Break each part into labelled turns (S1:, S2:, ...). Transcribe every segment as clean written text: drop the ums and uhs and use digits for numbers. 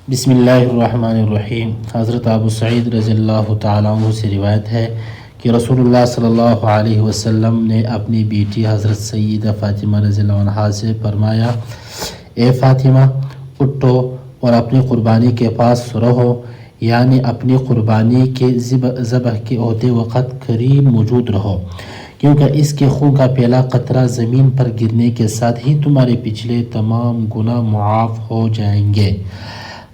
S1: بسم اللہ الرحمن الرحیم۔ حضرت ابو سعید رضی اللہ تعالیٰ عنہ سے روایت ہے کہ رسول اللہ صلی اللہ علیہ وسلم نے اپنی بیٹی حضرت سیدہ فاطمہ رضی اللہ عنہا سے فرمایا، اے فاطمہ، اٹھو اور اپنی قربانی کے پاس رہو، یعنی اپنی قربانی کے ذبح کے ہوتے وقت قریب موجود رہو، کیونکہ اس کے خون کا پہلا قطرہ زمین پر گرنے کے ساتھ ہی تمہارے پچھلے تمام گناہ معاف ہو جائیں گے۔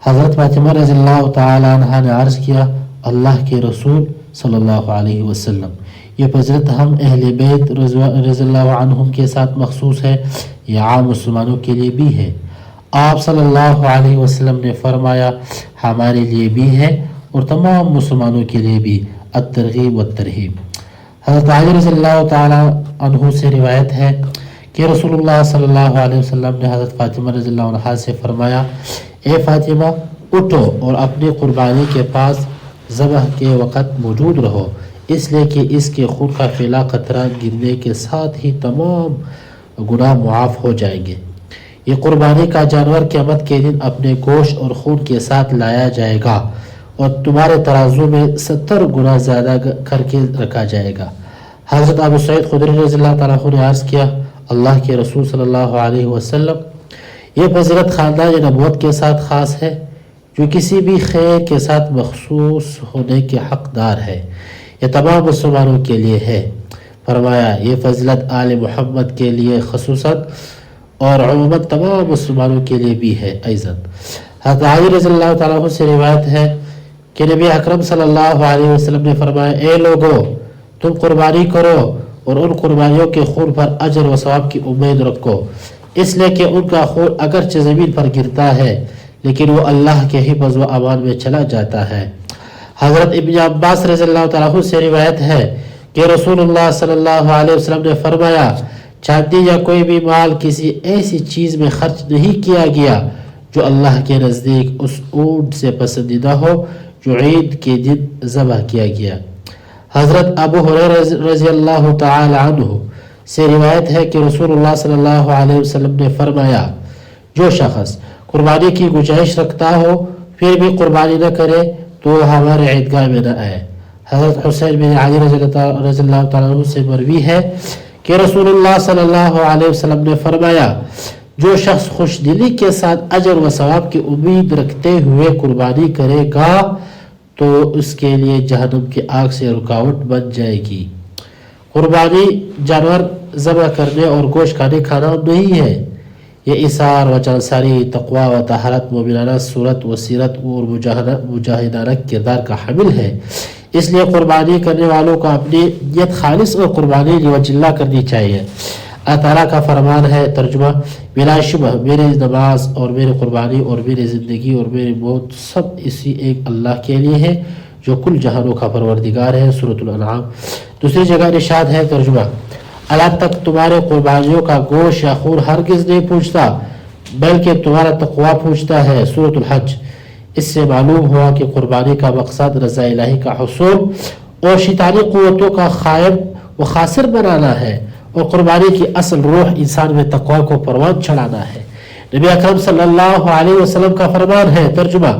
S1: حضرت فاطمہ رضی اللہ تعالی عنہ نے عرض کیا، اللہ کے رسول صلی اللہ علیہ وسلم، یہ فضیلت ہم اہل بیت رضی اللہ عنہم کے ساتھ مخصوص ہے یا عام مسلمانوں کے لیے بھی ہے؟ آپ صلی اللہ علیہ وسلم نے فرمایا، ہمارے لیے بھی ہے اور تمام مسلمانوں کے لیے بھی، الترغیب والترہیب۔ حضرت علی رضی اللہ تعالی عنہ سے روایت ہے کہ رسول اللہ صلی اللہ علیہ وسلم نے حضرت فاطمہ رضی اللہ عنہا سے فرمایا، اے فاطمہ، اٹھو اور اپنی قربانی کے پاس ذبح کے وقت موجود رہو، اس لیے کہ اس کے خون کا پہلا قطرہ گرنے کے ساتھ ہی تمام گناہ معاف ہو جائیں گے۔ یہ قربانی کا جانور قیامت کے دن اپنے گوشت اور خون کے ساتھ لایا جائے گا اور تمہارے ترازو میں 70 گنا زیادہ کر کے رکھا جائے گا۔ حضرت ابو سعید خدری رضی اللہ تعالیٰ عنہ نے عرض کیا، اللہ کے رسول صلی اللہ علیہ وسلم، یہ فضیلت خاندان نبوت کے ساتھ خاص ہے، جو کسی بھی خیر کے ساتھ مخصوص ہونے کے حقدار ہے، یہ تمام مسلمانوں کے لیے ہے۔ فرمایا، یہ فضیلت آل محمد کے لیے خصوصاً اور عموماً تمام مسلمانوں کے لیے بھی ہے۔ ایضاً حضرت علی رضی اللہ تعالیٰ عنہ سے روایت ہے کہ نبی اکرم صلی اللہ علیہ وسلم نے فرمایا، اے لوگو، تم قربانی کرو اور ان قربانیوں کے خون پر اجر و ثواب کی امید رکھو، اس لیے کہ ان کا خون اگرچہ زمین پر گرتا ہے لیکن وہ اللہ کے حفظ و امان میں چلا جاتا ہے۔ حضرت ابن عباس رضی اللہ تعالیٰ عنہ سے روایت ہے کہ رسول اللہ صلی اللہ علیہ وسلم نے فرمایا، چاندی یا کوئی بھی مال کسی ایسی چیز میں خرچ نہیں کیا گیا جو اللہ کے نزدیک اس اونٹ سے پسندیدہ ہو جو عید کے دن ذبح کیا گیا۔ حضرت ابو ہریرہ رضی اللہ تعالی عنہ سے روایت ہے کہ رسول اللہ صلی اللہ علیہ وسلم نے فرمایا، جو شخص قربانی کی گنجائش رکھتا ہو پھر بھی قربانی نہ کرے تو ہمارے عیدگاہ میں نہ آئے۔ حضرت حسین بن علی رضی اللہ تعالیٰ عنہ سے مروی ہے کہ رسول اللہ صلی اللہ علیہ وسلم نے فرمایا، جو شخص خوش دلی کے ساتھ اجر و ثواب کی امید رکھتے ہوئے قربانی کرے گا تو اس کے لیے جہنم کی آگ سے رکاوٹ بن جائے گی۔ قربانی جانور ذبح کرنے اور گوشت کھانا نہیں ہے، یہ اثار و جانساری، تقوی و طہارت، مومنانہ صورت و سیرت اور مجاہدانہ کردار کا حامل ہے۔ اس لیے قربانی کرنے والوں کو اپنی نیت خالص اور قربانی لوجہ اللہ کرنی چاہیے۔ اللہ تعالیٰ کا فرمان ہے، ترجمہ، بلا شبہ میری نماز اور میری قربانی اور میری زندگی اور میری موت سب اسی ایک اللہ کے لیے ہے جو کل جہانوں کا پروردگار ہے۔ سورۃ الانعام۔ دوسری جگہ ارشاد ہے، ترجمہ، اللہ تک تمہارے قربانیوں کا گوشت یا خون ہرگز نہیں پوچھتا بلکہ تمہارا تقوی پوچھتا ہے۔ سورۃ الحج۔ اس سے معلوم ہوا کہ قربانی کا مقصد رضا الہی کا حصول اور شیطانی قوتوں کا خائب و خاسر بنانا ہے، اور قربانی کی اصل روح انسان میں تقوی کو پروان چڑھانا ہے۔ نبی اکرم صلی اللہ علیہ وسلم کا فرمان ہے، ترجمہ،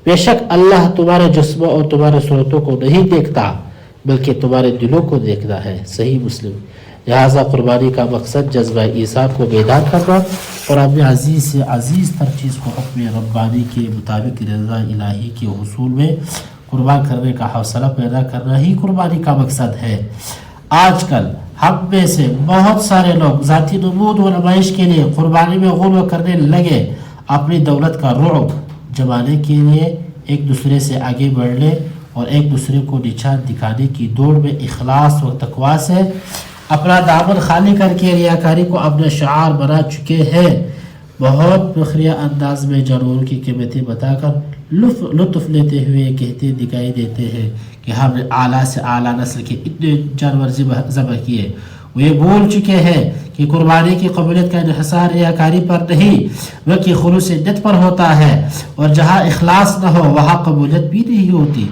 S1: بے شک اللہ تمہارے جسموں اور تمہارے صورتوں کو نہیں دیکھتا بلکہ تمہارے دلوں کو دیکھتا ہے۔ صحیح مسلم۔ لہذا قربانی کا مقصد جذبہ ایثار کو بیدار کرنا اور اپنے عزیز سے عزیز تر چیز کو حکم ربانی کے مطابق رضا الہی کے حصول میں قربان کرنے کا حوصلہ پیدا کرنا ہی قربانی کا مقصد ہے۔ آج کل ہم میں سے بہت سارے لوگ ذاتی نمود و نمائش کے لیے قربانی میں غلو کرنے لگے، اپنی دولت کا رعب جمانے کے لیے ایک دوسرے سے آگے بڑھنے اور ایک دوسرے کو نشان دکھانے کی دوڑ میں اخلاص و تقوی سے اپنا دامن خالی کر کے ریاکاری کو اپنا شعار بنا چکے ہیں۔ بہت فخریہ انداز میں جانوروں کی قیمتیں بتا کر لطف لیتے ہوئے کہتے دکھائی دیتے ہیں کہ ہم نے اعلیٰ سے اعلیٰ نسل کے اتنے جانور ذبح کیے۔ وہ یہ بھول چکے ہیں کہ قربانی کی قبولیت کا انحصار ریاکاری پر نہیں بلکہ خلوص نیت پر ہوتا ہے، اور جہاں اخلاص نہ ہو وہاں قبولیت بھی نہیں ہوتی۔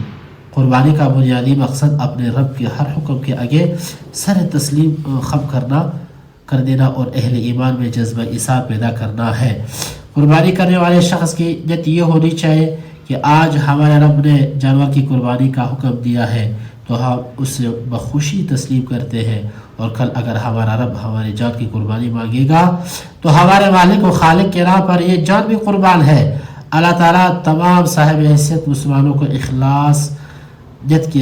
S1: قربانی کا بنیادی مقصد اپنے رب کے ہر حکم کے آگے سر تسلیم خم کر دینا اور اہل ایمان میں جذبہ ایثار پیدا کرنا ہے۔ قربانی کرنے والے شخص کی نیت یہ ہونی چاہیے کہ آج ہمارے رب نے جانور کی قربانی کا حکم دیا ہے تو ہم اس سے بخوشی تسلیم کرتے ہیں، اور کل اگر ہمارا رب ہماری جان کی قربانی مانگے گا تو ہمارے مالک و خالق کے راہ پر یہ جان بھی قربان ہے۔ اللہ تعالیٰ تمام صاحب حیثیت مسلمانوں کو اخلاص نیت کی